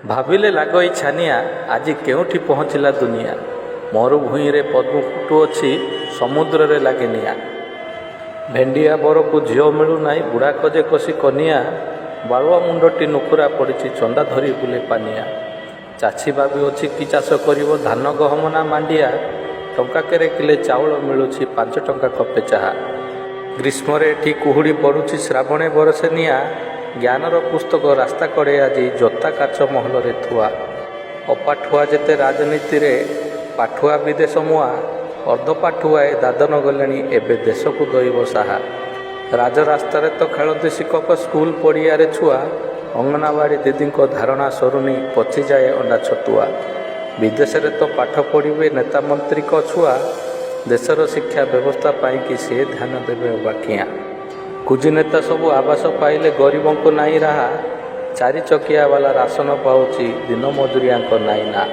ଭାବିଲେ ଲାଗଇ ଛାନିଆ ଆଜି କେଉଁଠି ପହଞ୍ଚିଲା ଦୁନିଆ। ମରୁଭୂଇଁରେ ପଦ୍ମ ଫୁଟୁଅଛି, ସମୁଦ୍ରରେ ଲାଗେ ନିଆଁ। ଭେଣ୍ଡିଆ ବରକୁ ଝିଅ ମିଳୁନାହିଁ, ବୁଢ଼ା ଖୋଜେ କଷି କନିଆ। ବାଳୁଆ ମୁଣ୍ଡଟି ନୁଖୁରା ପଡ଼ିଛି, ଚନ୍ଦା ଧରି ବୁଲେ ପାନିଆ। ଚାଷୀ ଭାବିଅଛି କି ଚାଷ କରିବ, ଧାନ ଗହମ ନା ମାଣ୍ଡିଆ। ଟଙ୍କାକେରେ କିଲେ ଚାଉଳ ମିଳୁଛି, 5 ଟଙ୍କା କପେ ଚାହା। ଗ୍ରୀଷ୍ମରେ ଏଠି କୁହୁଡ଼ି ପଡ଼ୁଛି, ଶ୍ରାବଣେ ବରସେ ନିଆଁ। ଜ୍ଞାନର ପୁସ୍ତକ ରାସ୍ତା କଡ଼େ ଆଜି ଜୋତା କାଚ ମହଲରେ ଥୁଆ। ଅପାଠୁଆ ଯେତେ ରାଜନୀତିରେ, ପାଠୁଆ ବିଦେଶ ମୁଆ। ଅର୍ଦ୍ଧପାଠୁଆଏ ଦାଦନ ଗଲେଣି, ଏବେ ଦେଶକୁ ଦଇବ ସାହା। ରାଜରାସ୍ତାରେ ତ ଖେଳନ୍ତି ଶିକ୍ଷକ, ସ୍କୁଲ ପଡ଼ିଆରେ ଛୁଆ। ଅଙ୍ଗନବାଡ଼ି ଦିଦିଙ୍କ ଧାରଣା ସରୁନି, ପଚିଯାଏ ଅଣ୍ଡା ଛତୁଆ। ବିଦେଶରେ ତ ପାଠ ପଢ଼ିବେ ନେତା ମନ୍ତ୍ରୀଙ୍କ ଛୁଆ। ଦେଶର ଶିକ୍ଷା ବ୍ୟବସ୍ଥା ପାଇଁକି ସେ ଧ୍ୟାନ ଦେବେ ବାକିଆ। କୁଜି ନେତା ସବୁ ଆବାସ ପାଇଲେ, ଗରିବଙ୍କୁ ନାହିଁ ରାହା। 4 ଚକିଆ ବାଲା ରାସନ ପାଉଛି, ଦିନ ମଜୁରିଆଙ୍କ ନାହିଁ ନା।